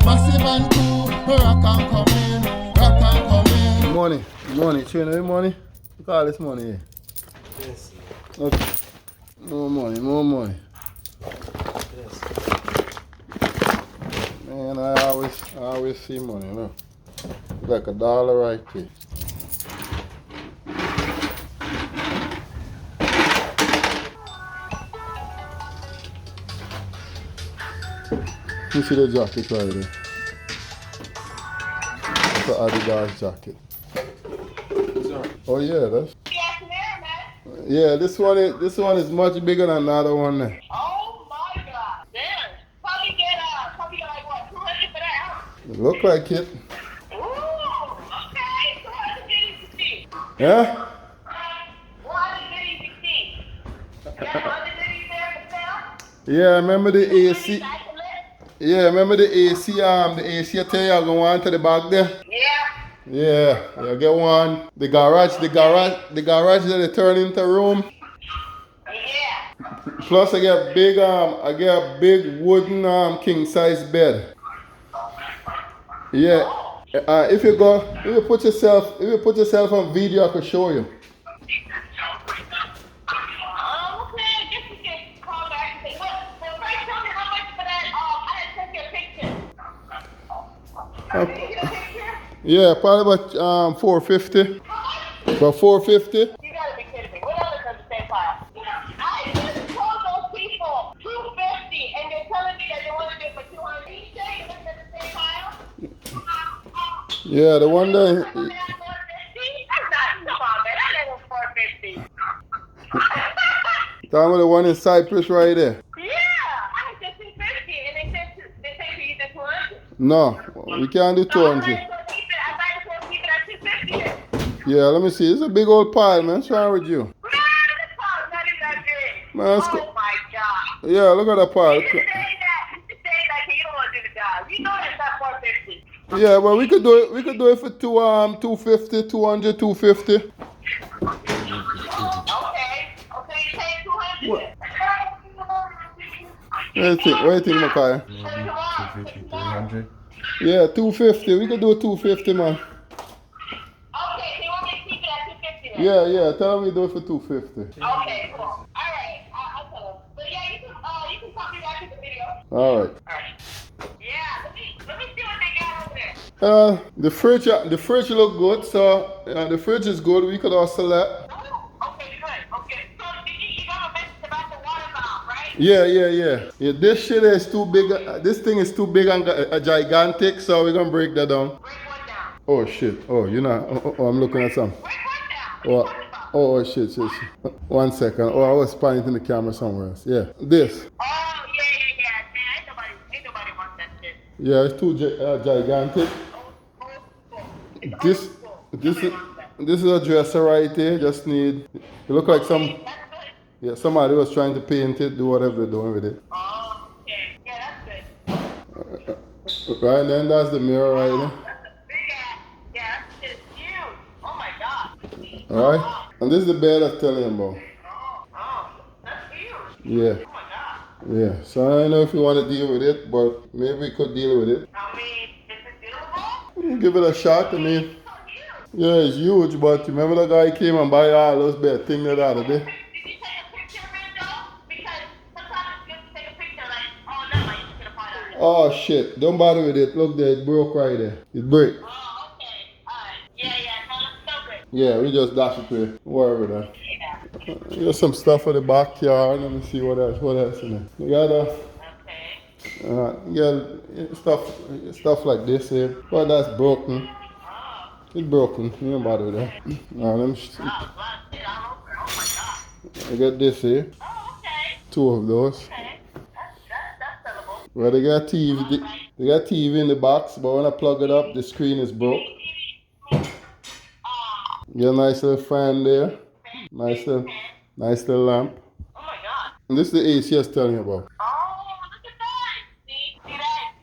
Massive and cool, rock and come in, rock and come in. Money, trainer, money? Look at all this money here. Yes. Okay. More money. Yes. Man, I always see money, look. Like $1 right here. You see the jacket right there? It's an Adidas jacket. Sorry. Oh yeah, that's. Yeah, this one is much bigger than the other one there. Oh my God! Damn. Probably get like what? 200 for that, huh? It look like it. Ooh. Okay. 250. Yeah? 150. You got 150 there for sale? Yeah, remember the AC? Yeah, remember the AC? The AC I tell you I go on to the back there. Yeah. Yeah, get one. The garage that they turn into a room. Yeah. Plus I get a big wooden king size bed. Yeah. If you put yourself on video, I could show you. Okay, I guess we can call back and say, well, first tell me how much for that. I had to take your picture. Did you get a picture? Yeah, probably about 450. About 450. You gotta be kidding me. What else does the same file? I just told those people 250 and they're telling me that they want to do it for 200. You say you looked at the same file? Yeah, the one that. That's not, come on, man. That ain't 450. Talking about the one in Cyprus right there. Yeah, I said 250 and they said you either 200. No, we can't do So I 200. might as well keep it at 250 then. Yeah, let me see. It's a big old pile, man. What's wrong with you? Man, this file's not even that big. Man, let's oh go. my God. Yeah, look at that pile. You say that you don't want to do the job. You know that's not 450. Yeah, well, we could do it. We could do it for 250, 200, 250. Okay, you pay 200. What? What do you think, Makai? 250, 300. Yeah, 250. We could do 250, man. Okay, so you want me to keep it at 250 then? Yeah. Tell me do it for 250. Okay, cool. All right, I'll tell him. But yeah, you can copy back to the video. All right. Yeah, let me see what they got over there. The fridge look good. So the fridge is good. We could also let. Oh, okay, good. Okay, so you got a message about the water valve, right? Yeah. This shit is too big. This thing is too big and gigantic. So we're gonna break that down. Break one down. Oh shit. Oh, you're not. Oh, I'm looking at something. Break one down. What are you talking about? Oh shit. 1 second. Oh, I was pointing the camera somewhere else. Yeah, this. Oh, yeah. Man, ain't nobody wants that shit. Yeah, it's too gigantic. This is a dresser right here. Just need. It look like some. Yeah, somebody was trying to paint it, do whatever they're doing with it. Oh, okay. Yeah, that's good. Right then, that's the mirror right there. That's a big ass. Yeah, that shit's huge. Oh my God. All right, and this is the bed I was telling you about. Oh, that's huge. Yeah, Oh my God. yeah. So I don't know if you want to deal with it, but maybe we could deal with it. I mean, is it dealable? Give it a shot. I mean, yeah, it's huge, but remember the guy came and buy all those bed things the other day? Did you take a picture of it though? Because sometimes it's good to take a picture like, oh no, I just gonna find out. Oh shit! Don't bother with it. Look there, it broke right there. It break. Oh, okay. Alright. Yeah, no, that's so good. Yeah, we just dash it there. Wherever that. Yeah. There's some stuff for the backyard. Let me see what else in there. You got Okay. stuff like this here. But that's broken. Oh. It's broken. You don't bother with that. Let me see. Oh, wow, shit all over. Oh my God. I got this here. Oh, okay. 2 of those. Okay. That's sellable. Well, they got TV. They got TV in the box, but when I plug it up, the screen is broke. Get a nice little fan there. Nice little lamp. Oh my God. And this is the AC I was telling you about. Oh, look at that. See that? You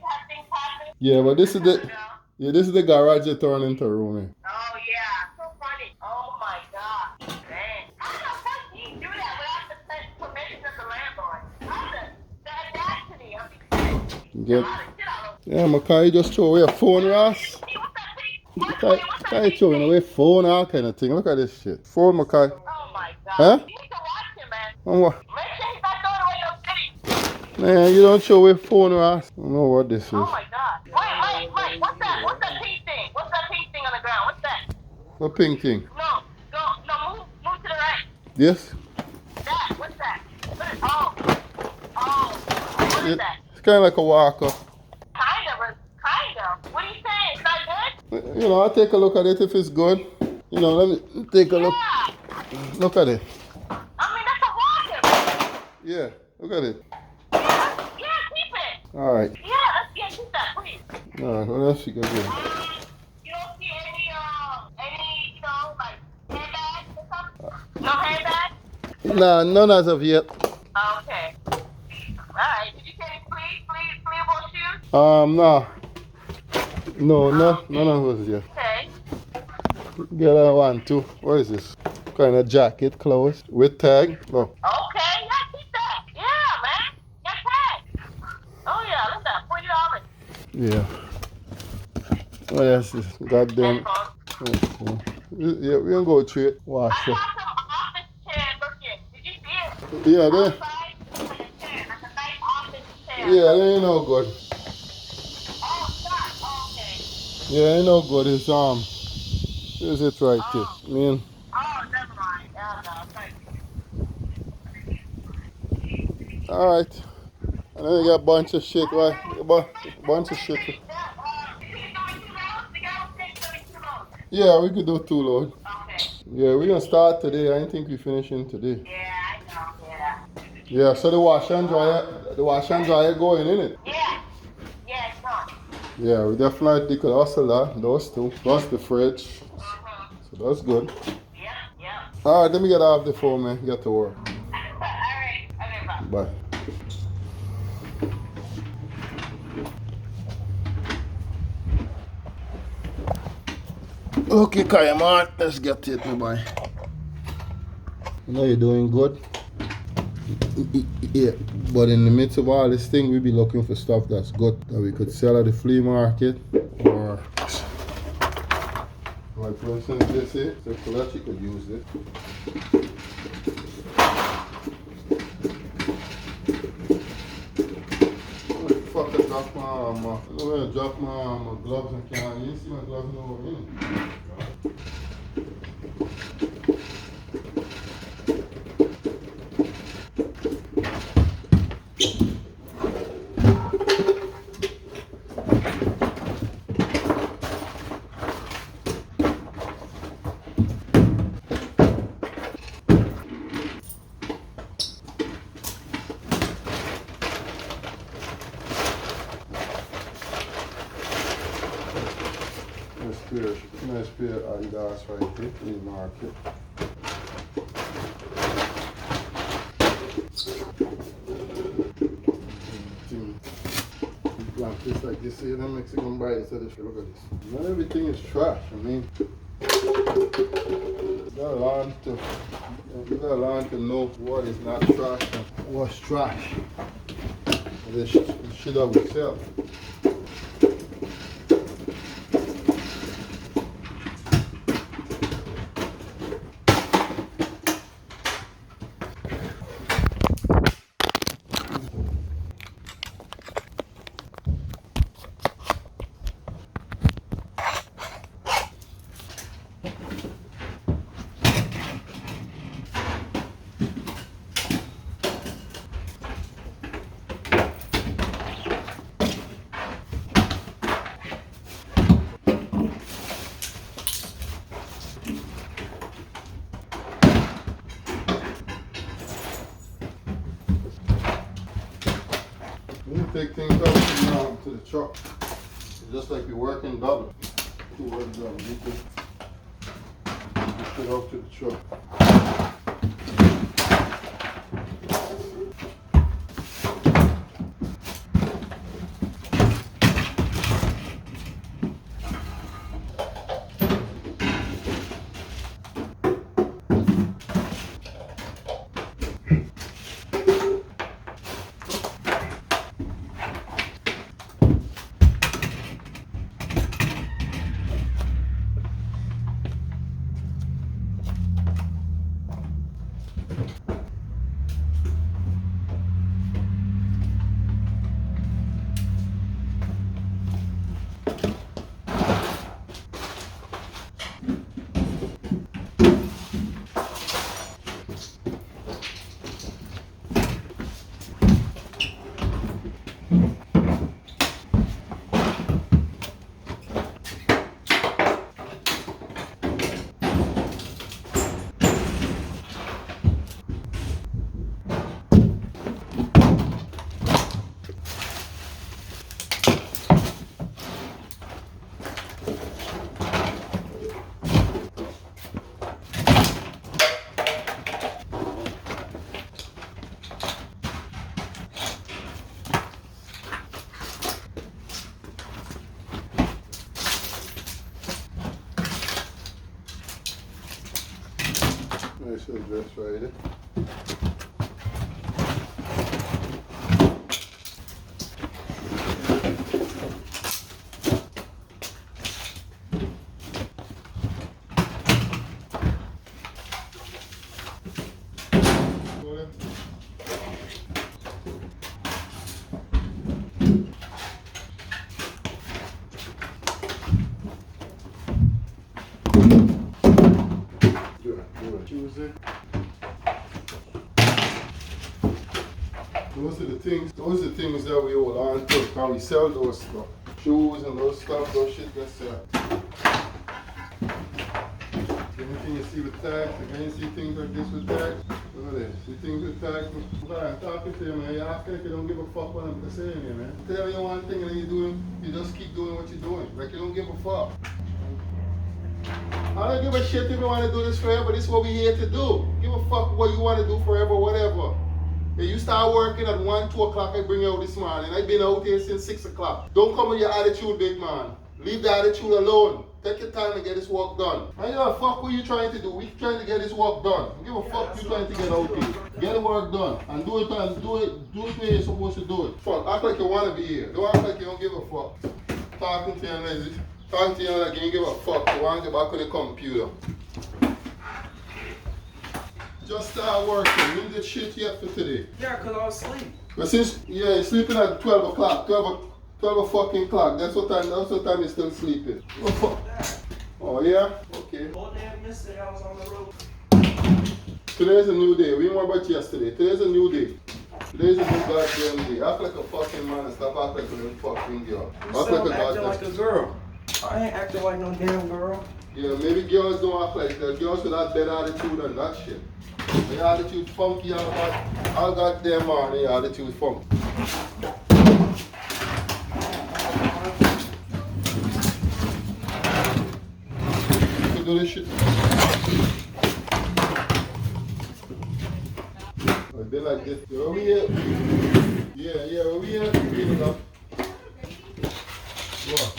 have things happening. Yeah, but this is the garage they turn into a room here. Oh yeah, so funny. Oh my God. Dang. How can you do that without the permission of the landlord? How the audacity of these things? Get, A lot of shit all over. Yeah, Makai, you just throw away a phone, Ross. Hey, what's that pink? Makai, you throwing away phone, all kind of thing. Look at this shit. Phone, Makai. Oh my God. Huh? You need to watch him, man. And what? Make sure he's not throwing away no city. Man, you don't throw away phone, Ross. I don't know what this is. Oh my God. Wait, Mike, what's that? What's that pink thing? What's that pink thing on the ground? What's that? What pink thing? No, move to the right. This? That, what's that? What is that? It's kind of like a walker. Kind of. What are you saying? It's not good? You know, I'll take a look at it if it's good. You know, let me take a look. Yeah. Look at it. I mean, that's a walker. Yeah, look at it. Yeah, keep it. All right. Yeah, keep that, please. All right, what else you got here? You don't see any, like handbags or something? No handbags? Nah, none as of yet. Okay. Alright, did you see any fleeable shoes? Nah. No, none of those yet. Okay. Get that one too. What is this? Kind of jacket, clothes with tag. Look. Okay, yeah, keep that. Yeah, man. Get that. Oh yeah, look at that, $40. Yeah. What else is goddamn? Headphones. Yeah, we gonna go through it. Wash I it. saw some office chair looking. Did you see it? Yeah, they. Outside, like a chair, like a nice office chair. Yeah, they ain't no good. Oh, stop. Oh, okay. Yeah, ain't no good. It's here's it right here. Man. Oh, never mind. No, thank you. All right. And then you got a bunch of shit, right? Bunch of shit. Yeah, we could do 2 load. Okay. Yeah, we're gonna start today. I didn't think we finishing today. Yeah, I know. Yeah. Yeah, so the wash and dryer going in it. Yeah. Yeah, it's on. Yeah, we definitely could hustle that. Those 2. Plus the fridge. So that's good. Yeah. All right, let me get off the phone, man. Get to work. All right. Okay, bye. Bye. Okay, Kayaman, let's get to it, my boy. I know you're doing good. Yeah, but in the midst of all this thing, we be looking for stuff that's good that we could sell at the flea market, or like for instance this here, so Colette, you could use it. What the fuck I dropped I dropped my gloves and can't. You see my gloves over here? Nice pair of Adidas right here in the market. Just like this here, the Mexican buy it, so they should look at this. Not everything is trash. I mean, you gotta learn to know what is not trash and what's trash. This shit up yourself. Take things up to the truck. It's just like you're working double. 2 work double. You push it up to the truck. So just right there. Tuesday. Those are the things that we hold on to. How we sell those stuff. Shoes and those stuff, those shit that's anything you see with tags, like you see things like this with tags. Look at this. See things with tags. I'm talking to you, man. You're asking if you don't give a fuck what I'm saying here, man. Tell you one thing and then you just keep doing what you're doing. Like you don't give a fuck. I don't give a shit if you want to do this forever. This is what we're here to do. Give a fuck what you want to do forever, whatever. If you start working at 1, 2 o'clock, I bring you out this morning. I've been out here since 6 o'clock. Don't come with your attitude, big man. Leave the attitude alone. Take your time and get this work done. I don't give a fuck what you trying to do. We're trying to get this work done. Give a fuck you trying to get out here. Get the work done. And do it where you're supposed to do it. Fuck, act like you want to be here. Don't act like you don't give a fuck. Talking to you like this. Talking to you like you don't give a fuck. You want to get back on the computer. Just start working. You did shit yet for today. Yeah, because I was asleep. But since, you're sleeping at 12 o'clock. 12 fucking clock. That's what time you're still sleeping. Oh, fuck. Oh, yeah? Okay. All damn yesterday I was on the road. Today's a new day. We ain't worry about yesterday. Today's a new day. Today's a new goddamn day. Act like a fucking man and stop acting like a little fucking girl. Act like a acting like a girl. I ain't acting like no damn girl. Yeah, maybe girls don't act like that. Girls with that bad attitude and that shit. The attitude funky, all goddamn morning, the attitude funky. You can do this shit. I've been like this. Over here. Yeah, over here. Clean it up. What?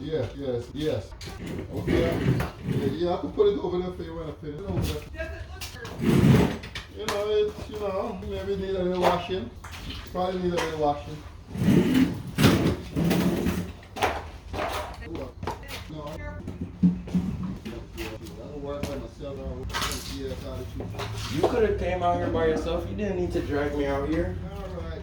Yes. Okay. Yeah, I can put it over there for you when I finish. Over there. Maybe need a little washing. Probably need a little washing. No. I don't work by myself. You could have came out here by yourself. You didn't need to drag me out here. Alright.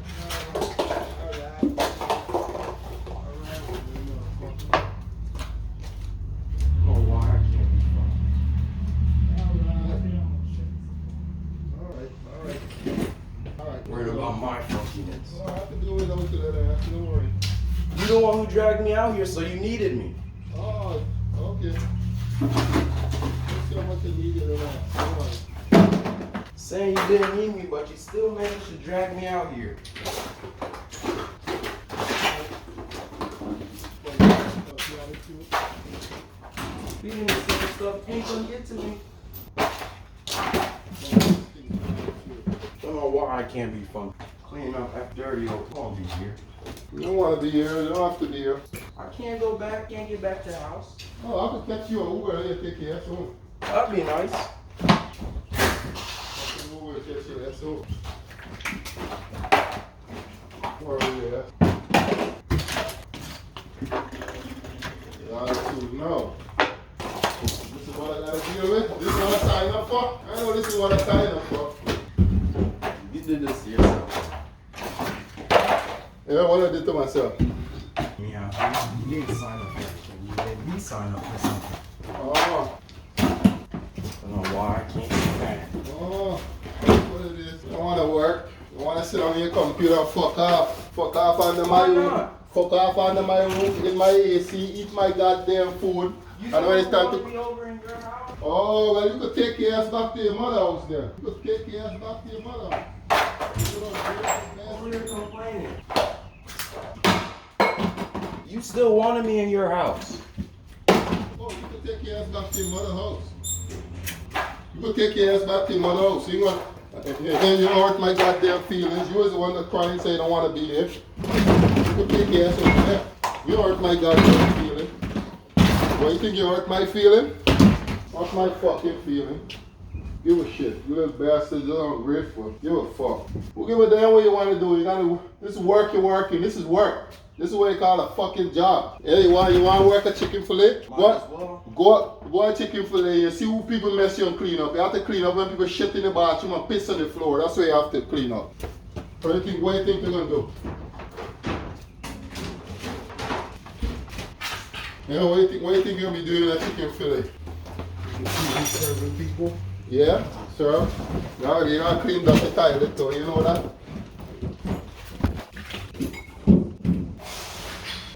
Oh, why I can't be fun. Alright. Worried about my funkiness. I have to do it over to that ass. Don't worry. You the one who dragged me out here, so you needed me. Oh, okay. Let's see how much you needed or not. Saying you didn't need me, but you still managed to drag me out here. Feeding me silly stuff ain't gonna get to me. Don't know why I can't be funky. Clean up after dirty old Palm Beach here. You don't want to be here. You don't have to be here. I can't go back, can't get back to the house. Oh, I could catch you an Uber and you take care soon. That'd be nice. Uber catch you that soon. Where are you at? Attitude, no. This is what I gotta deal with. This is what I signed up for. I know this is what I signed up for. You did this to yourself. Yeah, what I did to myself. Yeah, you didn't sign up for anything. You made me sign up for something. Oh. I don't know why I can't get back. Oh. What it is. I wanna work. I wanna sit on your computer and fuck off. Fuck off under my room. Fuck off under my room, in my AC, eat my goddamn food. And when it's time to be over in your house? Oh, well, you could take your ass back to your mother house then. You could take your ass back to your mother house. Over here complaining. You still wanted me in your house. Oh, you could take your ass back to your mother house. You could take your ass back to your mother house. You know, and you hurt my goddamn feelings. You was the one that cried and said you don't want to be there. You could take your ass over there. You hurt my goddamn feeling. What, you think you hurt my feeling? Hurt my fucking feeling. Give a shit. You little bastard, you're ungrateful. Give a fuck. Who give a damn what you want to do? You gotta, this is work, you're working. This is work. This is what you call a fucking job. Hey, you want to work a chicken fillet? Go a chicken fillet. You see who people mess you and clean up. You have to clean up when people shit in the bathroom and piss on the floor. That's what you have to clean up. What do you think you're gonna do? You know, what do you think you're gonna be doing in a chicken fillet? Serving people. Yeah, sir. Now you gotta clean up the toilet too, you know that?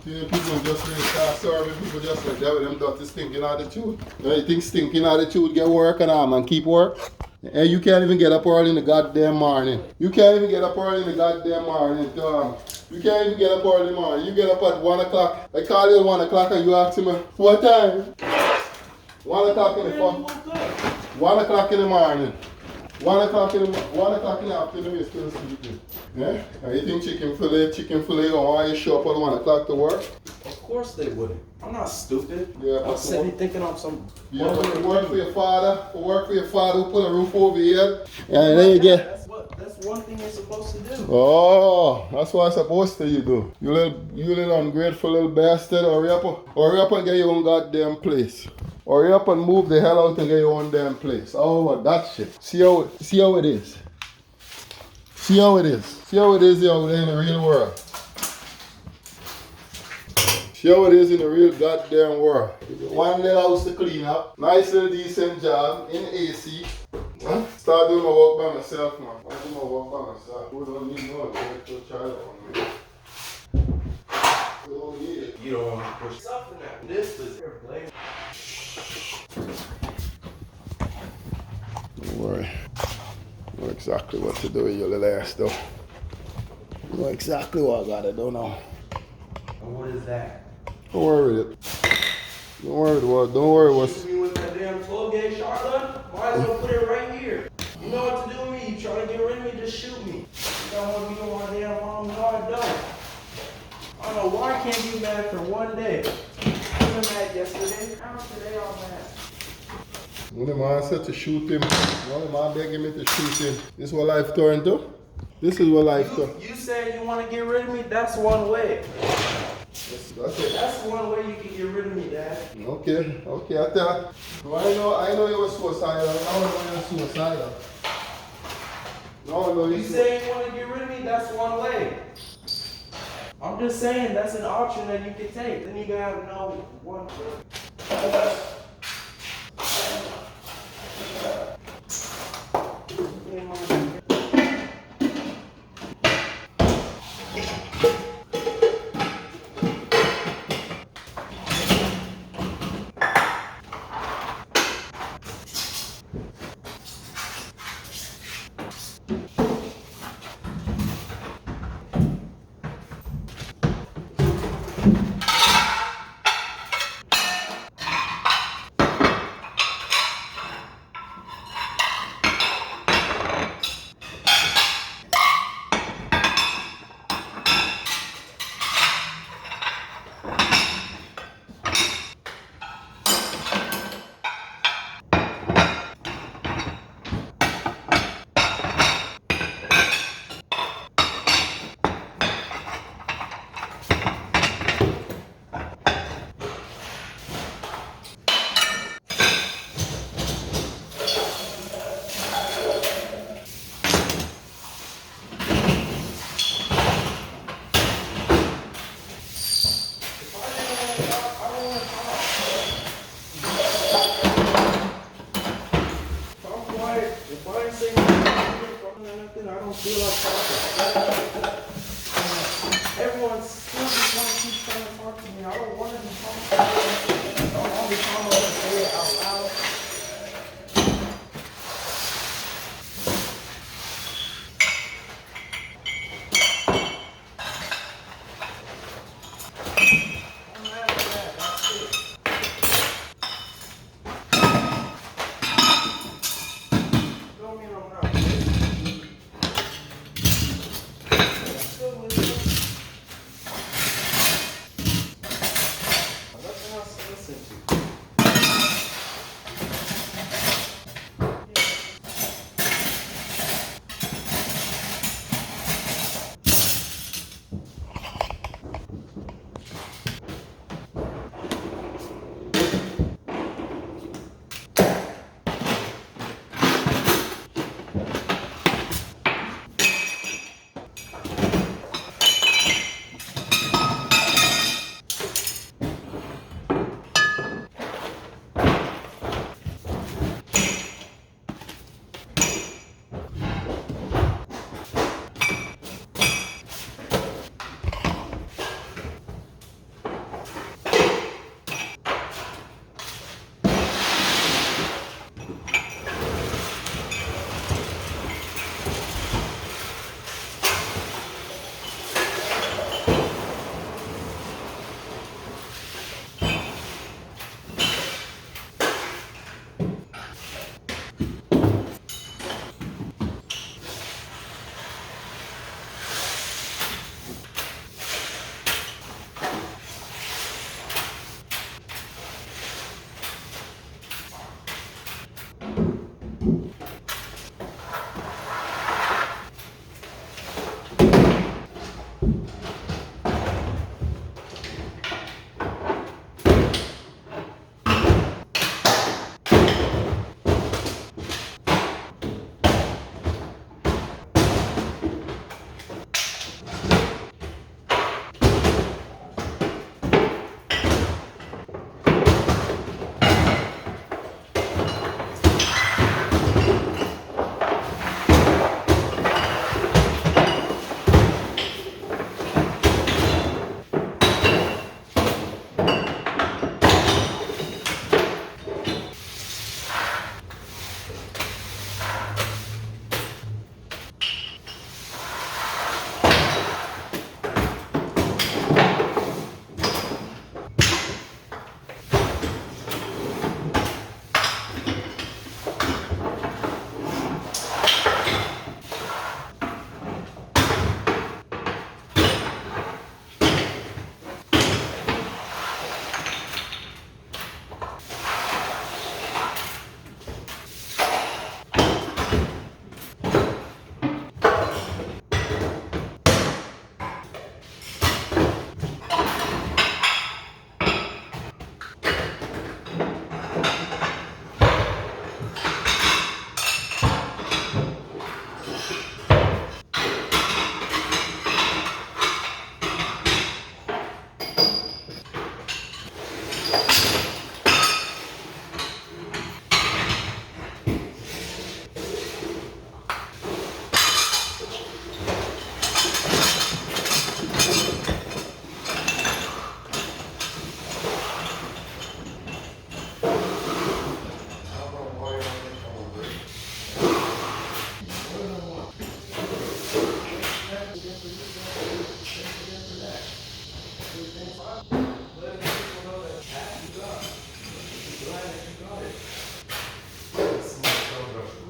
See, people just really start serving people just like that with them dirty stinking attitude. You think stinking attitude get work and man keep work? And you can't even get up early in the goddamn morning. You can't even get up early in the goddamn morning. You can't even get up early in the morning. You get up at 1 o'clock. I call you at 1 o'clock and you ask me, what time? 1 o'clock in the fuck. 1 o'clock in the morning. 1 o'clock in the afternoon is still sleeping. Yeah? And you think chicken fillet, or why you show up at 1 o'clock to work? Of course they wouldn't. I'm not stupid. Yeah, I'm sitting here thinking I'm some. Yeah, but to work for your father, who put a roof over your head. And then you get. That's one thing you're supposed to do. Oh, that's what I'm supposed to you do. You little ungrateful little bastard. Hurry up and get your own goddamn place. Hurry up and move the hell out and get your own damn place. Oh, what that shit. See how it is. See how it is. See how it is out there in the real world. See how it is in the real goddamn world. One little house to clean up. Nice little decent job in AC. Huh? Start doing my work by myself, man. I do my work by myself. Who don't need no one to try that on me. You don't need it. You don't want to push something out. This is your blame. Don't worry. I know exactly what to do with your little ass, though. I know exactly what I gotta do now. And what is that? Don't worry with it. Don't worry what's. Shoot me with that damn 12 gauge shotgun? Might as well put it right here. You know what to do with me. You trying to get rid of me, just shoot me. You don't want to be on my damn mom. No, I don't. I don't know why I can't be mad for one day. I was mad yesterday. How today all mad? When the man said to shoot him, when the man begging me to shoot him, this is what life turned to? This is what life turned. You say you want to get rid of me? That's one way. That's it. That's one way you can get rid of me, Dad. Okay, I tell you. I know you were suicidal. I know you're suicidal. No, You say you want to get rid of me? That's one way. I'm just saying that's an option that you can take. Then you gotta know one way.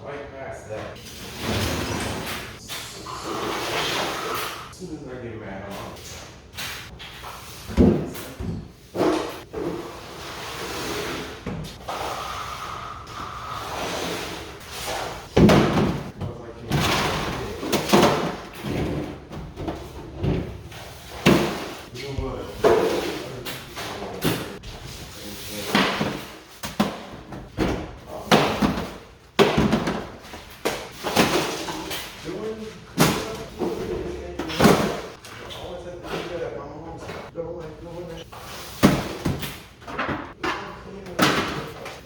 Right past that. As soon as I get mad, I'm out.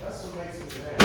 That's what makes me mad.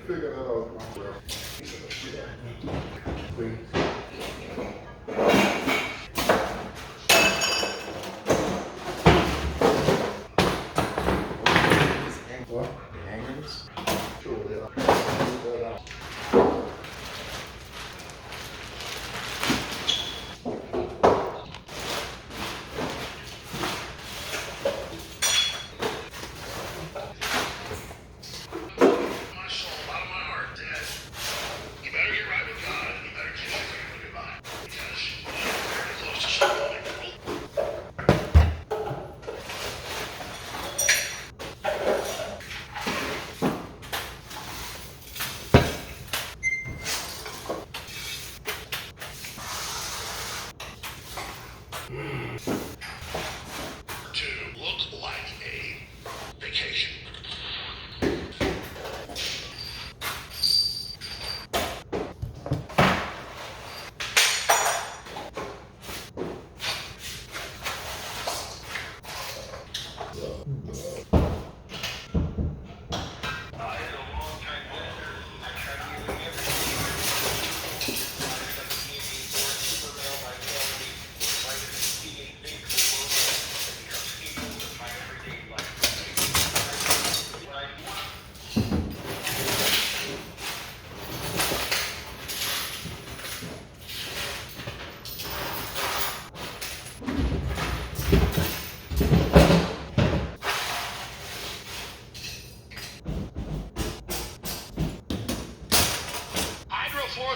Figure that out myself. What? The hangers? Sure, yeah. Figure that out. My soul, out of my heart, Dad. You better get right with God and you better get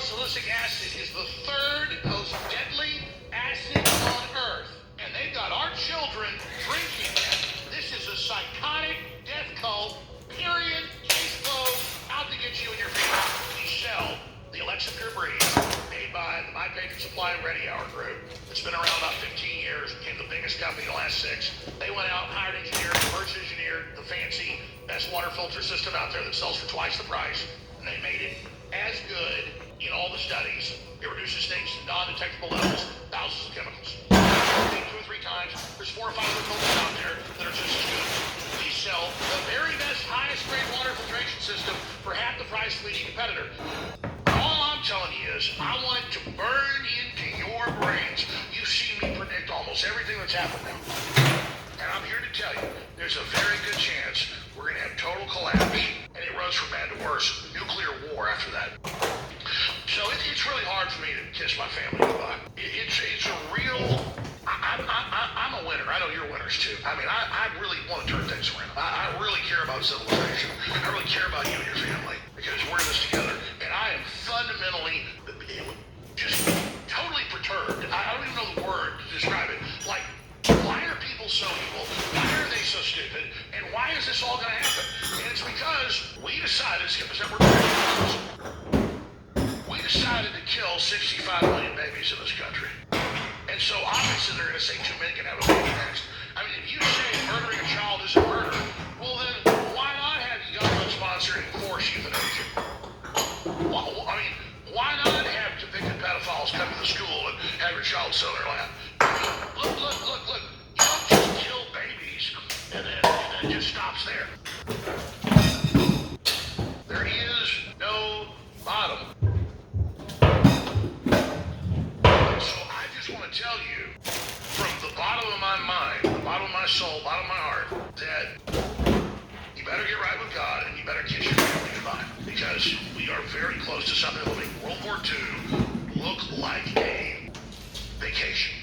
Morphosilicic acid is the third most deadly acid on Earth. And they've got our children drinking it. This is a psychotic death cult, period, case closed, out to get you and your family. We sell the Alexa Pure Breeze, made by the My Patriot Supply and Ready Hour group. It's been around about 15 years, became the biggest company in the last 6. They went out, hired engineers, reverse engineered the fancy best water filter system out there that sells for twice the price. And they made it as good in all the studies. It reduces things to non-detectable levels, thousands of chemicals. 2 or 3 times. There's 4 or 5 other filters out there that are just as good. We sell the very best, highest grade water filtration system for half the price of leading competitor. All I'm telling you is, I want it to burn into your brains. You've seen me predict almost everything that's happened now. And I'm here to tell you, there's a very good chance we're going to have total collapse. And it runs from bad to worse. Nuclear war after that. So it's really hard for me to kiss my family goodbye. It's a real... I'm a winner. I know you're winners too. I mean, I really want to turn things around. I really care about civilization. I really care about you and your family because we're in this together. And I am fundamentally just totally perturbed. I don't even know the word to describe it. Like, why are people so evil? Why are they so stupid? And why is this all going to happen? And it's because we decided, we decided to kill 65 million babies in this country. And so obviously they're going to say 2 million can have a baby next. I mean, if you say murdering a child isn't murder, well then why not have government-sponsored and forced euthanasia? I mean, why not have convicted pedophiles come to the school and have your child sit on their lap? Look. You don't just kill babies and then it just stops there. There is no bottom. So I just want to tell you, from the bottom of my mind, the bottom of my soul, bottom of my heart, that you better get right with God and you better kiss your family goodbye. Because we are very close to something that will make World War II look like a vacation.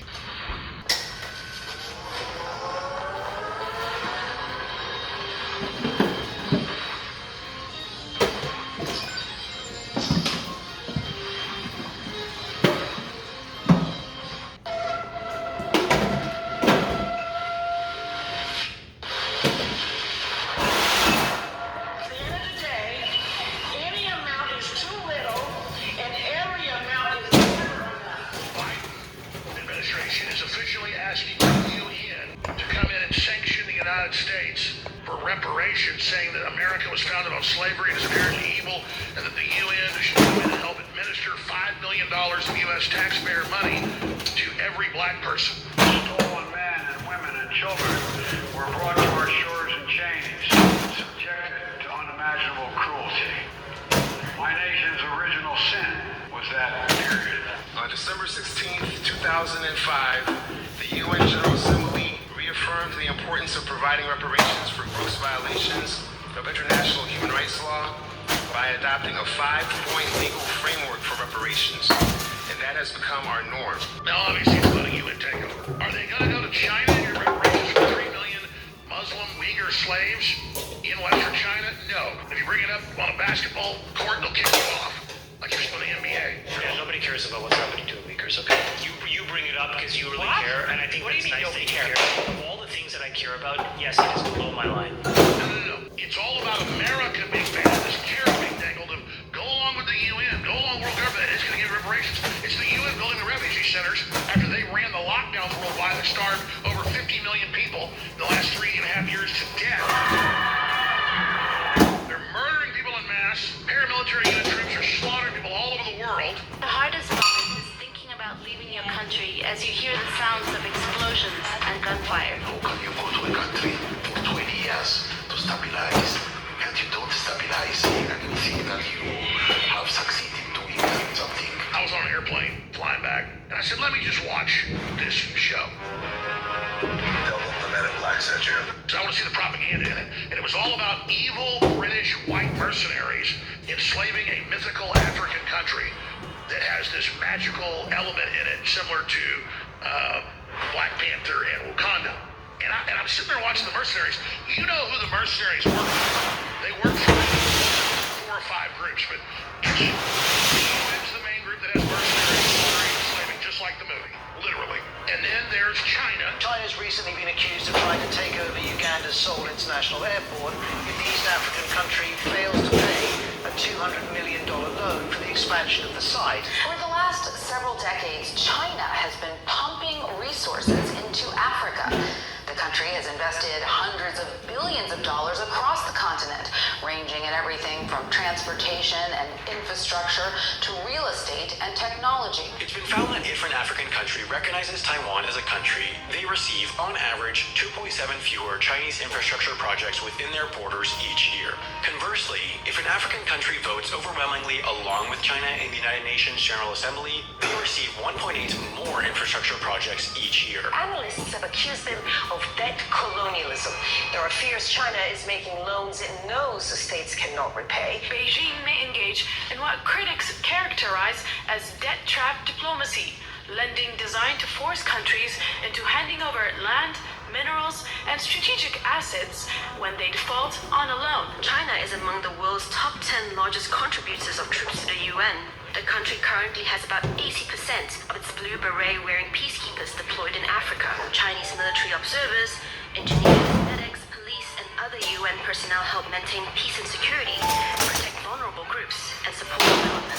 Saying that America was founded on slavery and is inherently evil, and that the UN should come in and help administer $5 million of U.S. taxpayer money to every black person. Stolen men and women and children were brought to our shores in chains, subjected to unimaginable cruelty. My nation's original sin was that period. On December 16, 2005, the UN General Assembly reaffirmed the importance of providing reparations for gross violations of international human rights law by adopting a 5-point legal framework for reparations. And that has become our norm. Now, obviously, it's not a UN takeover. Are they going to go to China and get reparations for 3 million Muslim Uyghur slaves in Western China? No. If you bring it up on a basketball court, they'll kick you off. Like you're supposed to the NBA. Yeah, nobody cares about what's happening to Uyghurs, okay? You bring it up because you really care, and I think What do it's you mean nice that nobody you care. cares? Of all the things that I care about, yes, it is below my line. No. It's all about America being bad. This carrot being dangled of go along with the UN, go along with world government. It's going to give reparations. It's the UN building the refugee centers after they ran the lockdowns worldwide that starved over 50 million people in the last 3.5 years to death. They're murdering people en masse. Paramilitary unit troops are slaughtering people all over the world. The hardest moment is thinking about leaving your country as you hear the sounds of explosions and gunfire. How can you go to a country for 20 years to stabilize, and you don't stabilize and you think that you have succeeded doing something? I was on an airplane flying back, and I said, let me just watch this show. Tell them the men in black sent you. So I want to see the propaganda in it. And it was all about evil British white mercenaries enslaving a mythical African country that has this magical element in it, similar to Black Panther and Wakanda. And I'm sitting there watching the mercenaries. You know who the mercenaries work for. They work for 4 or 5 groups, but it's the main there's China. China's recently been accused of trying to take over Uganda's Seoul International Airport if the East African country fails to pay a $200 million loan for the expansion of the site. For the last several decades, China has been pumping resources into Africa. The country has invested hundreds of billions of dollars across the continent, ranging in everything from transportation and infrastructure to real estate and technology. It's been found that if an African country recognizes Taiwan as a country, they receive, on average, 2.7 fewer Chinese infrastructure projects within their borders each year. Conversely, if an African country votes overwhelmingly along with China in the United Nations General Assembly, they receive 1.8 more infrastructure projects each year. Analysts have accused them of debt colonialism. There are fears China is making loans it knows the states cannot repay. Beijing may engage in what critics characterize as debt trap diplomacy, lending designed to force countries into handing over land, minerals, and strategic assets when they default on a loan. China is among the world's top 10 largest contributors of troops to the UN. The country currently has about 80% of its blue beret-wearing peacekeepers deployed in Africa. Chinese military observers, engineers, medics, police, and other UN personnel help maintain peace and security, protect vulnerable groups, and support development.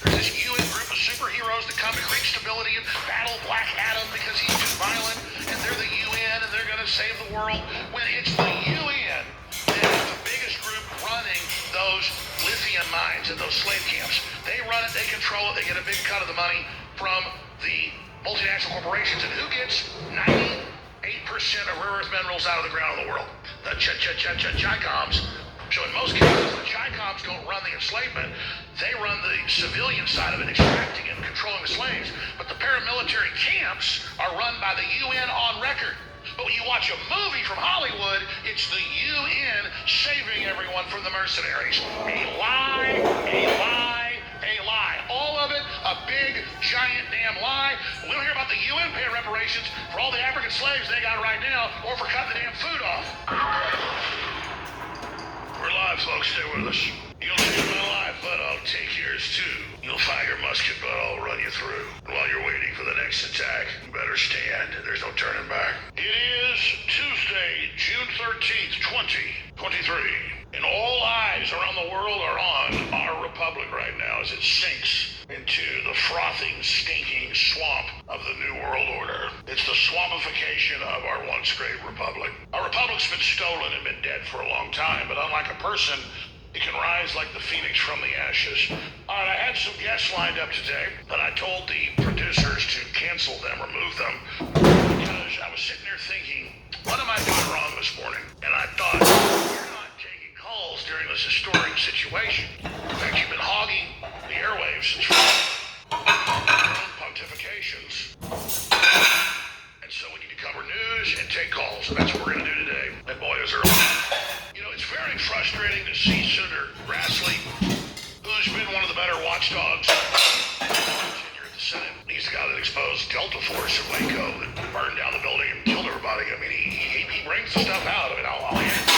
There's this UN group of superheroes that come to create stability and battle Black Adam because he's too violent, and they're the UN and they're going to save the world. When it's the UN that is the biggest group running those lithium mines and those slave camps. They run it, they control it, they get a big cut of the money from the multinational corporations. And who gets 98% of rare earth minerals out of the ground in the world? The Chicoms. So in most cases, the Chicoms don't run the enslavement. They run the civilian side of it, extracting and controlling the slaves. But the paramilitary camps are run by the UN on record. But when you watch a movie from Hollywood, it's the UN saving everyone from the mercenaries. A lie, a lie, a lie. All of it, a big, giant damn lie. We don't hear about the UN paying reparations for all the African slaves they got right now, or for cutting the damn food off. We're live, folks. Stay with us. You'll take my life, but I'll take yours too. You'll find your musket, but I'll run you through. While you're waiting for the next attack, you better stand. There's no turning back. It is Tuesday, June 13th, 2023. And all eyes around the world are on our republic right now as it sinks into the frothing, stinking swamp of the New World Order. It's the swampification of our once great republic. Our republic's been stolen and been dead for a long time, but unlike a person, it can rise like the phoenix from the ashes. All right, I had some guests lined up today, but I told the producers to cancel them, remove them, because I was sitting there thinking, what am I doing wrong this morning? And I thought, you're not taking calls during this historic situation. In fact, you've been hogging the airwaves since your own pontifications. And so we need to cover news and take calls, and that's what we're going to do today. And boy, is there it's very frustrating to see Senator Grassley, who's been one of the better watchdogs here at the Senate. He's the guy that exposed Delta Force in Waco that burned down the building and killed everybody. I mean, he brings the stuff out. I mean, I'll hand it,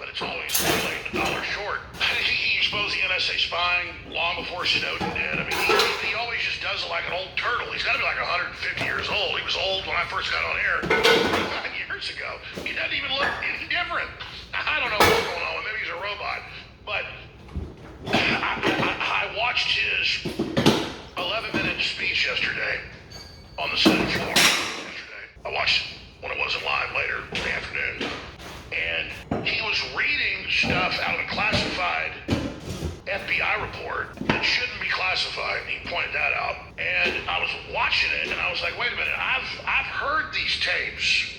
but it's always too late and $1 short. He exposed the NSA spying long before Snowden did. I mean, he always just does it like an old turtle. He's got to be like 150 years old. He was old when I first got on air 9 years ago. He doesn't even look any different. I don't know what's going on. Maybe he's a robot. But I watched his 11-minute speech yesterday on the Senate floor. I watched when it wasn't live later in the afternoon. And he was reading stuff out of a classified FBI report that shouldn't be classified. And he pointed that out. And I was watching it, and I was like, wait a minute. I've heard these tapes.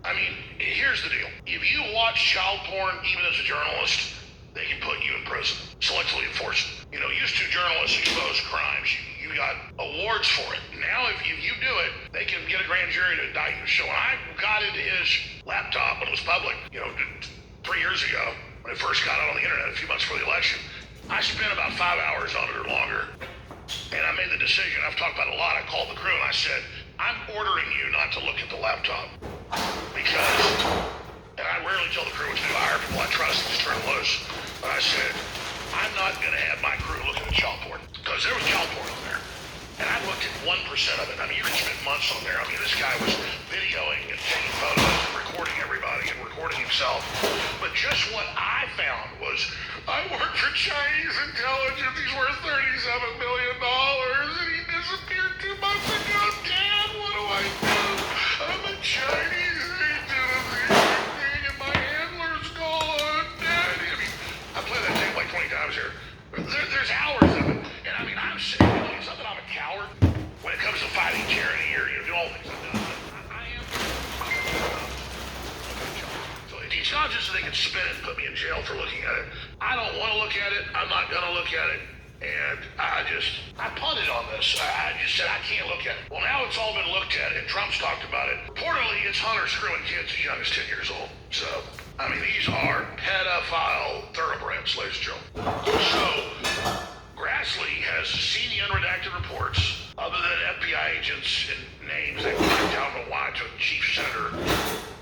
I mean, here's the deal. If you watch child porn, even as a journalist, they can put you in prison, selectively enforced. You know, used to journalists expose crimes. You got awards for it. Now, if you do it, they can get a grand jury to indict you. So when I got into his laptop when it was public, 3 years ago, when it first got out on the internet a few months before the election, I spent about 5 hours on it or longer. And I made the decision. I've talked about it a lot. I called the crew and I said, I'm ordering you not to look at the laptop. Because, and I rarely tell the crew what to do. I hire people I trust and just turn it loose. But I said, I'm not going to have my crew looking at child porn. Because there was child porn on there. And I put himself. But just what I found was, I work for Chinese intelligence. He's worth $37 million, and he disappeared 2 months ago. Dad, what do I do? I'm a Chinese agent of the thing, and my handler's gone. Dad, I mean, I played that tape like 20 times here. There's hours of it. And I mean, I'm sitting here looking, it's not that I'm a coward when it comes to fighting tyranny or, doing all the things I've done. I am. So it's not just that they can spin it and put me in jail for looking at it. I don't want to look at it. I'm not going to look at it. And I punted on this. I just said, I can't look at it. Well, now it's all been looked at, and Trump's talked about it. Reportedly, it's Hunter screwing kids as young as 10 years old. So, I mean, these are pedophile thoroughbreds, ladies and gentlemen. So, Grassley has seen the unredacted reports, other than FBI agents and names that clicked down the line to a chief senator,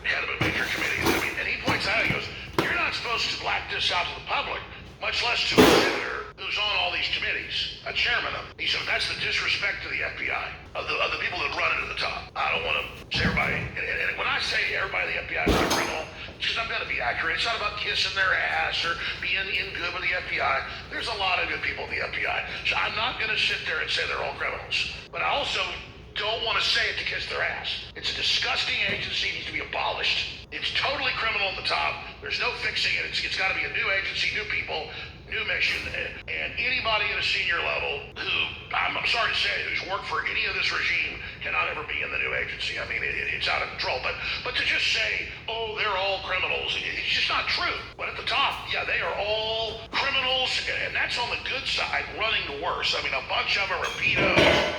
head of a major committee. I mean, and he points out, he goes, you're not supposed to black this out to the public, much less to a senator who's on all these committees, a chairman of them. He said, that's the disrespect to the FBI, of the people that run it at the top. I don't want to say everybody, and when I say everybody in the FBI is a criminal, it's because I'm going to be accurate. It's not about kissing their ass or being in good with the FBI. There's a lot of good people in the FBI. So I'm not going to sit there and say they're all criminals. But I also don't want to say it to kiss their ass. It's a disgusting agency, needs to be abolished. It's totally criminal at the top. There's no fixing it. It's got to be a new agency, new people, new mission, and anybody at a senior level who, I'm sorry to say, who's worked for any of this regime cannot ever be in the new agency. I mean, it's out of control. But to just say, oh, they're all criminals, it's just not true. But at the top, yeah, they are all criminals, and that's on the good side, running the worse. I mean, a bunch of them are pedos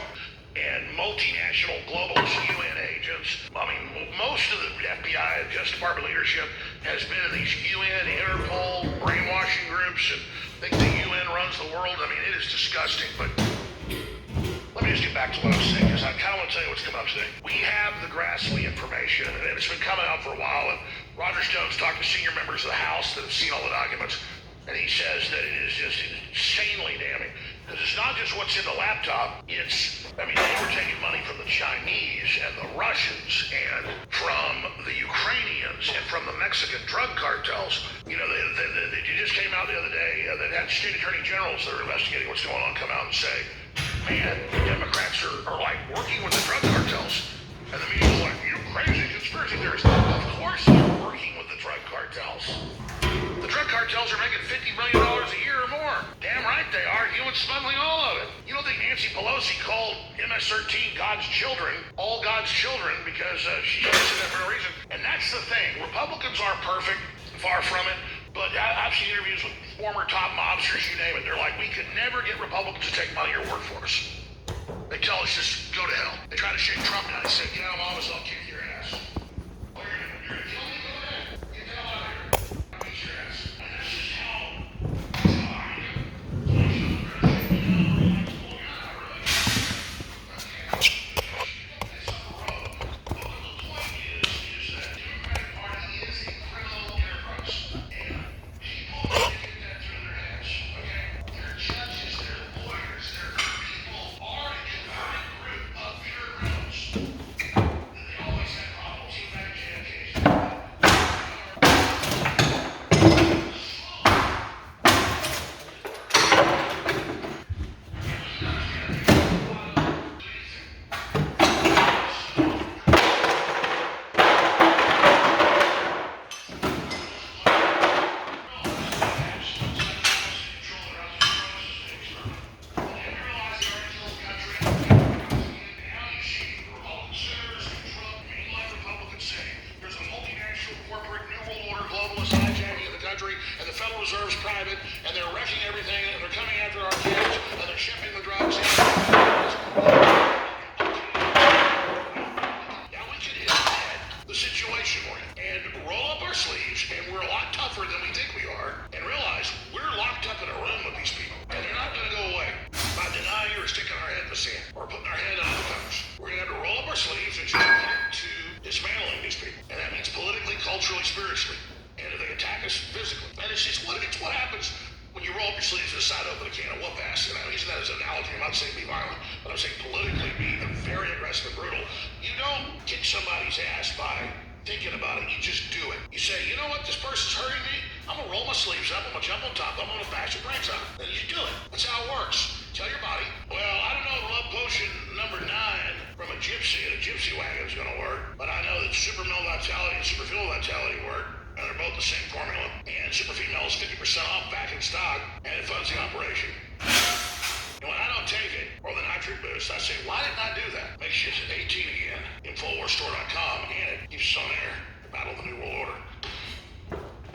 and multinational globalist UN agents. I mean, most of the FBI and Justice Department leadership has been in these UN, Interpol, brainwashing groups, and think the UN runs the world. I mean, it is disgusting, but let me just get back to what I was saying, because I kind of want to tell you what's come up today. We have the Grassley information, and it's been coming out for a while, and Roger Stone's talked to senior members of the House that have seen all the documents, and he says that it is just insanely damning. Because it's not just what's in the laptop, they were taking money from the Chinese and the Russians and from the Ukrainians and from the Mexican drug cartels. It just came out the other day that had state attorney generals that are investigating what's going on come out and say, man, the Democrats are like working with the drug cartels. And the media's like, you're crazy conspiracy theorists. Of course they're working with the drug cartels. The drug cartels are making $50 million a year or more. Damn right they are. Human smuggling, all of it. You don't think Nancy Pelosi called MS-13 God's children, all God's children, because she said that for no reason. And that's the thing. Republicans aren't perfect, far from it. But I've seen interviews with former top mobsters, you name it. They're like, we could never get Republicans to take money or work for us. They tell us just go to hell. They try to shake Trump down. They say, get out of office, I'll kick your ass. You're gonna kill me? Go ahead. Get the hell out of here. I'll beat your ass. And that's just how I am. And the Federal Reserve's private, and they're wrecking everything, and they're coming after our kids, and they're shipping the drugs in. Now we can hit the situation we're in, and roll up our sleeves, and we're a lot tougher than we think we are, and realize we're locked up in a room with these people, and they're not going to go away by denying or sticking our head in the sand, or putting our head under the covers. We're going to have to roll up our sleeves and just commit to dismantling these people, and that means politically, culturally, spiritually. And if they attack us physically, and it's what happens when you roll up your sleeves and decide to open a can of whoop ass. And I'm using that as an analogy. I'm not saying be violent, but I'm saying politically be very aggressive and brutal. You don't kick somebody's ass by thinking about it. You just do it. You say, you know what, this person's hurting me. I'm gonna roll my sleeves up. I'm gonna jump on top. I'm gonna bash your brains out. And you do it. That's how it works. Tell your body, well, I don't know if love potion number 9 from a gypsy in a gypsy wagon is gonna work, but I know that super male vitality and super female vitality work. And they're both the same formula. And super female is 50% off back in stock, and it funds the operation. And when I don't take it, or the nitric boost, I say, why didn't I do that? Makes you 18 again. InfoWarsStore.com, and it keeps us on air to battle the New World Order.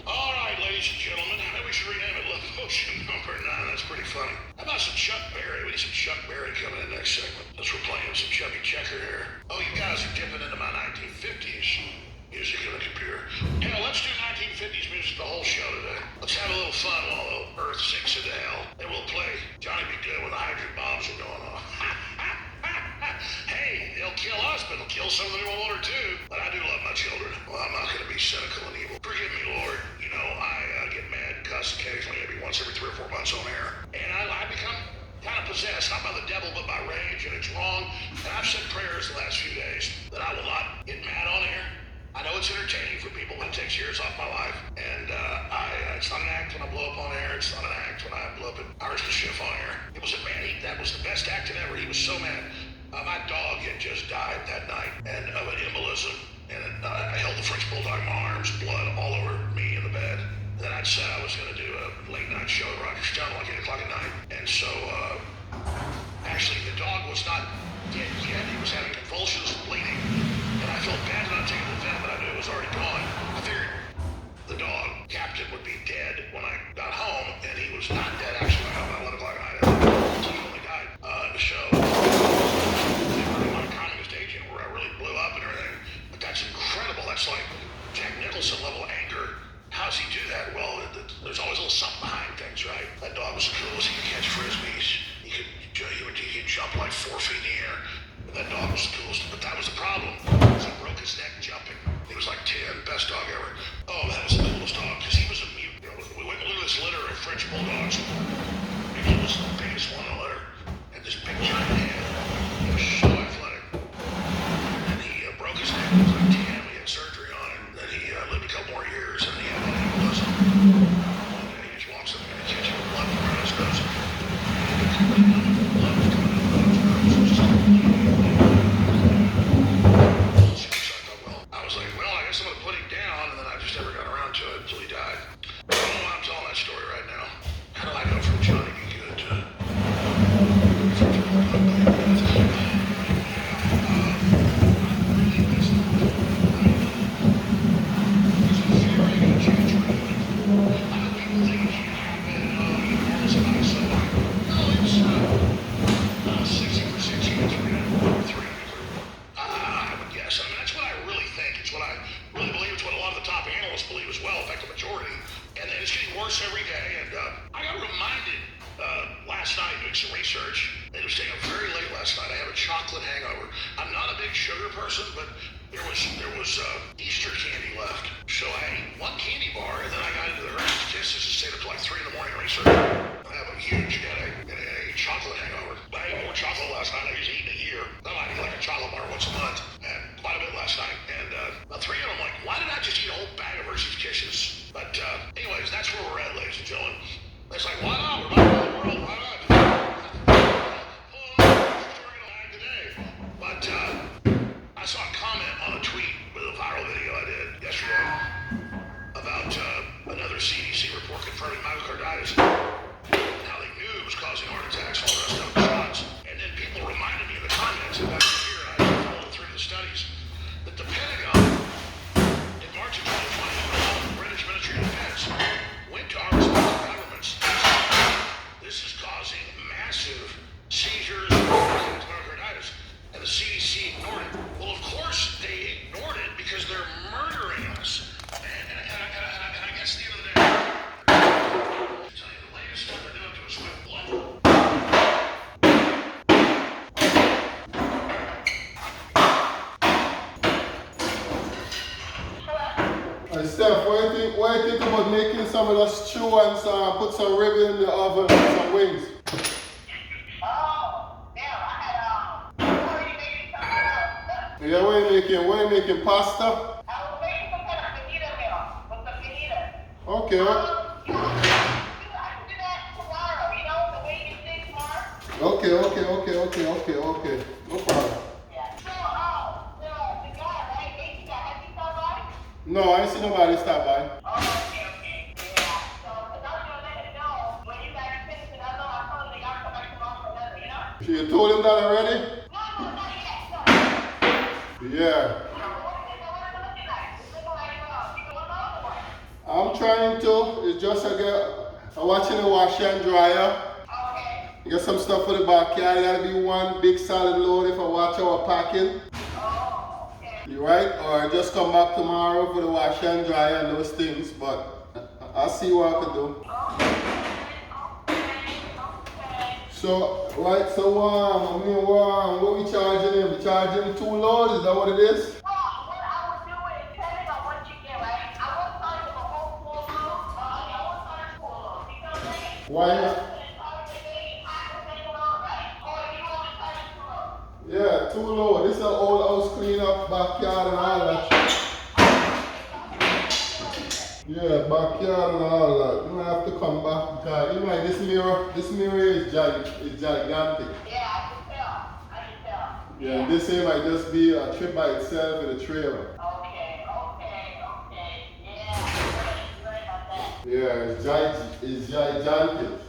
All right, ladies and gentlemen, maybe we should rename it Love Potion number 9. That's pretty funny. How about some Chuck Berry? We need some Chuck Berry coming in next segment. Let's we're playing some Chubby Checker here. Oh, you guys are dipping into my 1950s music in the computer. Hell, let's do 1950s music the whole show today. Let's have a little fun while the Earth sinks into hell. And we'll play Johnny B. Good when the hydrogen bombs are going off. Hey, they'll kill us, but they'll kill some of the New World Order too. But I do love my children. Well, I'm not going to be cynical and evil. Forgive me, Lord. You know, I get mad and cuss occasionally, maybe once every 3 or 4 months on air. And I become kind of possessed, not by the devil, but by rage, and it's wrong. And I've said prayers the last few days that I will not get mad on air. I know it's entertaining for people, but it takes years off my life. And it's not an act when I blow up on air. It's not an act when I blow up at Irish the Chef on air. It was a man, that was the best acting ever. He was so mad. My dog had just died that night and of an embolism. And I held the French Bulldog in my arms, blood all over me in the bed. Then I'd said I was going to do a late night show at Rogers Channel like 8 o'clock at night. And so, actually, the dog was not dead yet. He was having convulsions and bleeding. And I felt bad not taking the vet, but I knew it was already gone. I figured the dog, Captain, would be dead when I got home, and he was not dead actually about 11 o'clock at night. He only died in the show. My communist agent where I really blew up and everything. But that's incredible. That's like Jack Nicholson level anger. How does he do that? Well, there's always a little something behind things, right? That dog was the coolest. He could catch frisbees. He could jump like 4 feet in the air. That dog was the coolest, but that was the problem. He broke his neck jumping. He was like 10, best dog ever. Oh, that was the coolest dog, because he was a mute. You know, we went and looked at this litter of French Bulldogs. And he was the biggest one in the litter. And this big giant head. He was so athletic. And he broke his neck. He was like 10. We had surgery on him. Then he lived a couple more years, and he had an embolism. One day he just walks up and catches blood from around his nose. Blood was coming out of his nose. I was like, well, I guess I'm going to put him down, and then I just never got around to it until he died. I don't know why I'm telling that story right now. How do I go from Johnny B. Good to... Every day, and I got reminded last night doing some research. It was staying up very late last night. I have a chocolate hangover. I'm not a big sugar person, but there was Easter candy left. So I ate 1 candy bar, and then I got into the Hershey's Kisses and stayed up till like 3 in the morning research. I have a huge headache and a chocolate hangover. I ate more chocolate last night than I usually eat in a year. I might eat like a chocolate bar once a month. I had quite a bit last night, and about 3 of them, like, why did I just eat a whole bag of Hershey's Kisses? But anyways, that's where we're at, ladies and gentlemen. It's like, why not? We're about to the world. Why not? But I saw a comment on a tweet with a viral video I did yesterday about another CDC report confirming myocarditis and how they knew it was causing heart attacks, all the rest of the shots. And then people reminded me in the comments about the year I followed through the studies that the Pentagon in March of 2020, British Ministry of Defense went to our respective governments. This is causing massive seizures and myocarditis, and the CDC ignored it. Well, of course they ignored it because they're murdering us. And I guess at the end of the day, I'll tell you the latest stuff they're doing to us with blood. Hey Steph, what do you think about making some of the stew and put some rib in the oven and some wings? Oh, damn, I had already made something else. Yeah, what are you making? Pasta? I was Okay. I can do that tomorrow, you know, the way you think tomorrow. Okay. No problem. Yeah. So, the guy, right? Have you stopped by? No, I ain't see nobody stop by. Oh, okay. Yeah. So, because I was going to let him know when you guys finish it. I know I told him they got to come back tomorrow for another, you know? You told him that already? No, not yet. No. Yeah. I'm trying to. It's just I'm watching the washer and dryer. Okay. You got some stuff for the backyard. It gotta be one big solid load if I watch our packing. Oh, okay. You right? Or just come back tomorrow for the washer and dryer and those things. But I'll see what I can do. Okay. So, right, so what we charging him? We charging him 2 loads? Is that what it is? Well, what I would do is, depending on what you get, right? I won't charge them a whole full load. I won't charge full load. Because they Why not? Yeah, 2 loads. This is an old house clean up, backyard and all that. Yeah, backyard and all that. You might have to come back because you know this mirror is gigantic. Yeah, I can tell. Yeah, this here might just be a trip by itself in a trailer. Okay. Yeah, you're right about that. Yeah, it's gigantic. It's not gigantic.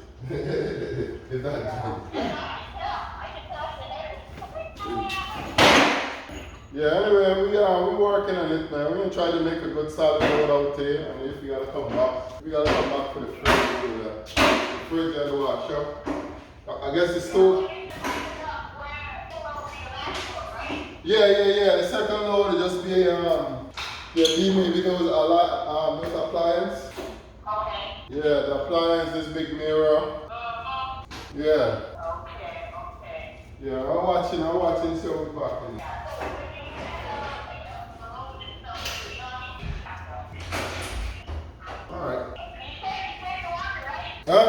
Yeah, anyway, we working on it, man. We're gonna try to make a good solid load out here. And if we gotta come back for the fridge to do that. The fridge and the washer. I guess it's still. Yeah. The second load will just be maybe those those appliance. Okay. Yeah, the appliance, this big mirror. Yeah. Okay. Yeah, I'm watching see what we're packing. Alright. Huh?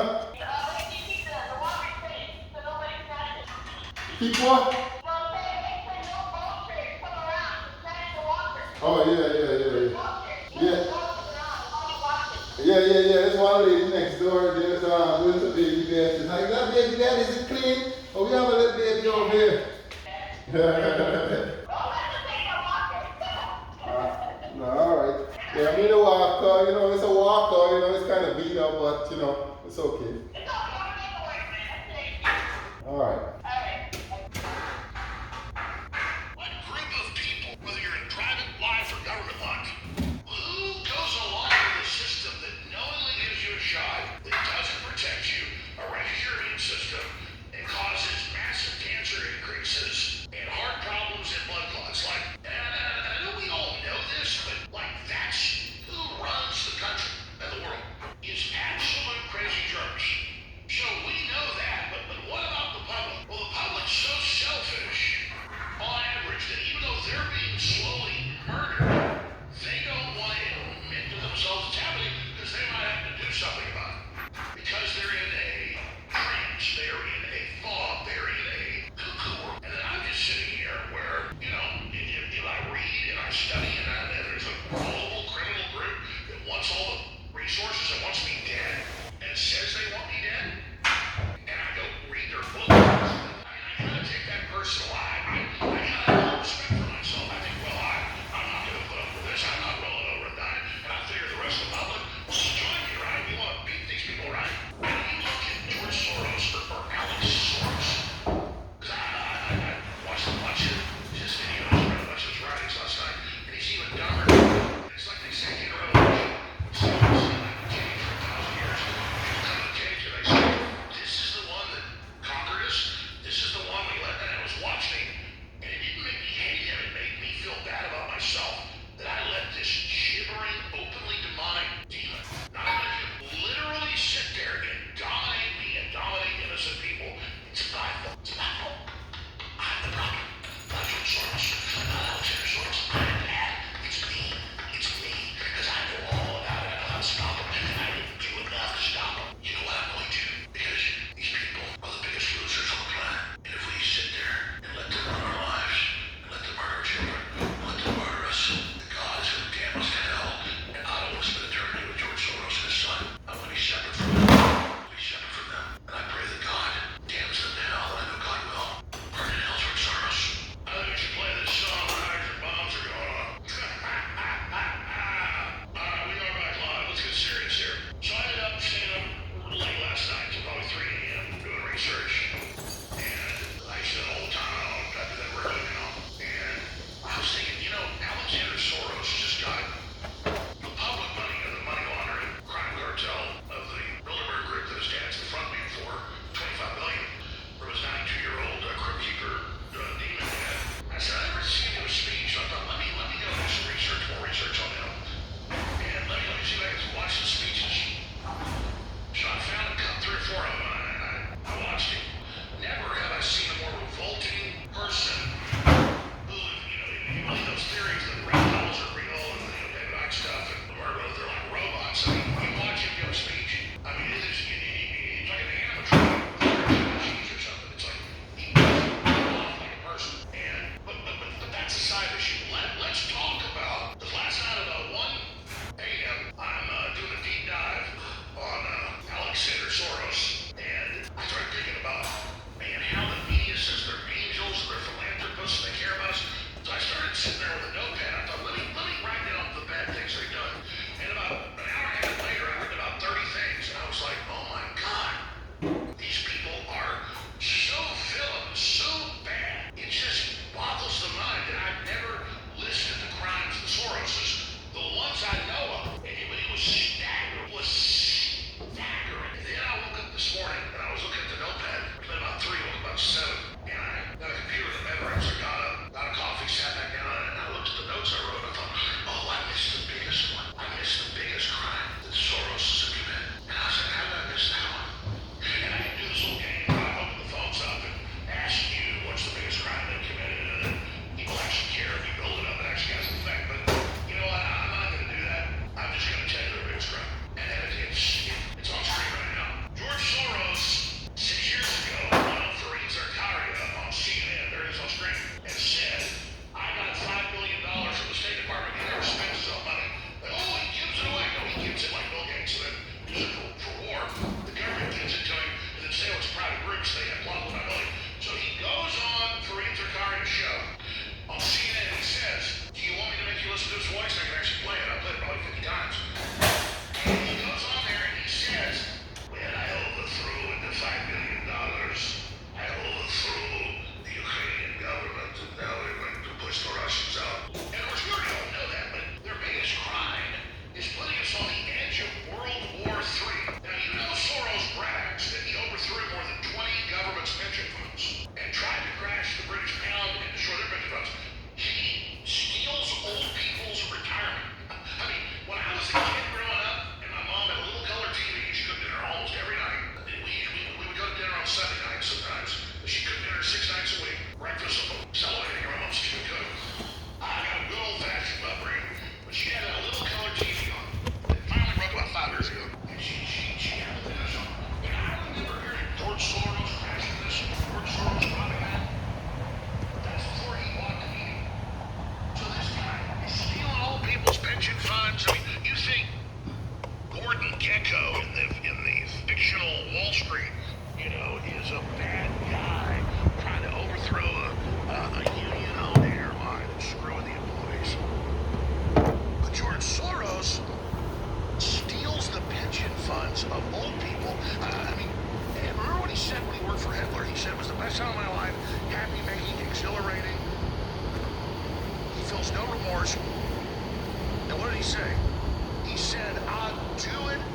Keep what? Oh, yeah. Yeah. There's one lady next door. There's a baby there. She's like, that baby there, is it clean? Oh, we have a little baby over here. No, alright. Yeah, I mean a walker, it's a walker, it's kind of beat up, but it's okay. Alright. What group of people, whether you're in private life or government life, who goes along with a system that knowingly gives you a shot that doesn't protect you, arrests your immune system, and causes massive cancer increases and heart problems and blood clots? Like, I know we all know this, but that's who runs the country and the world is absolute crazy jerks.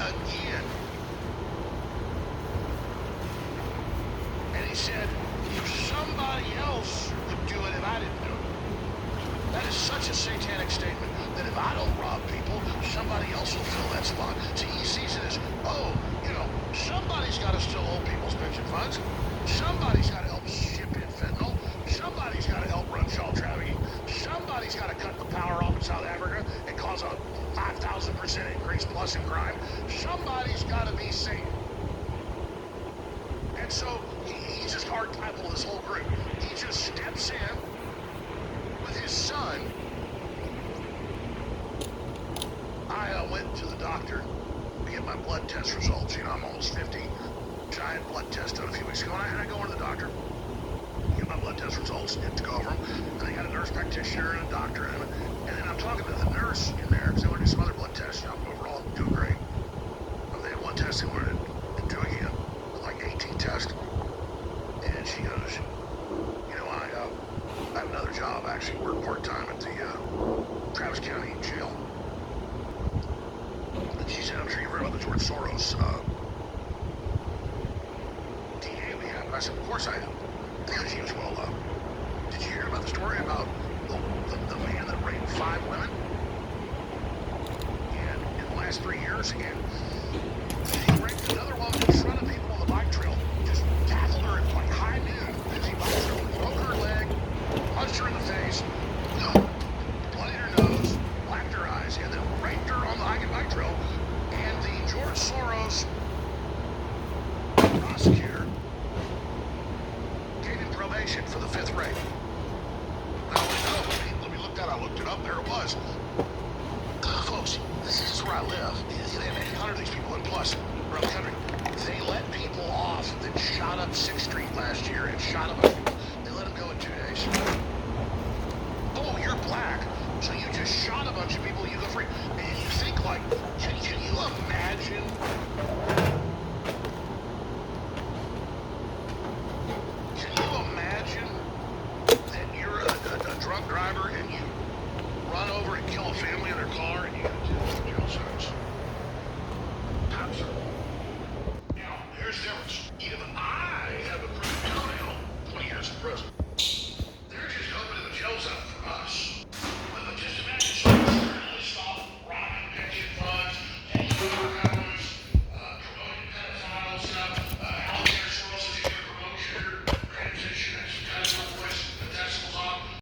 again. And he said, if somebody else would do it and I didn't do it. That is such a satanic statement that if I don't rob people, somebody else will fill that spot. See, he sees it as, oh, you know, somebody's got to still hold people's pension funds. Somebody's got to help ship in fentanyl. Somebody's got to help run child trafficking. Somebody's got to cut the power off in South Africa and cause a 5,000% increase plus in crime. Somebody's got to be saved. And so he's just archetypal of this whole group. He just steps in with his son. I went to the doctor to get my blood test results. You know, I'm almost 50. So I had blood test done a few weeks ago, and I go into the doctor, get my blood test results, get to go over them. And they got a nurse practitioner and a doctor in it. And then I'm talking to the nurse in there because they want to do some other blood tests. You know, overall, I'm doing great. But they had one test they wanted to do again, with like 18 tests. And she goes, you know, I have another job. I actually work part-time at the Travis County Jail. And she said, I'm sure you've heard about the George Soros DA we have. And I said, of course I have. And she goes, well, did you hear about the story about the man that raped 5 women in the last 3 years? And he raped another woman in front of people on the bike trail. Just tackled her at like high noon, busy bike trail, broke her leg, punched her in the face, bloodied her nose, blacked her eyes, and then raped her on the hiking bike trail. And the George Soros prosecutor gave him probation for the 5th rape. Now, let me look that. I looked it up. There it was. Folks, this is where I live. They have 800 of these people, and plus, around the country. They let people off that shot up 6th Street last year and shot up. They let them go in 2 days.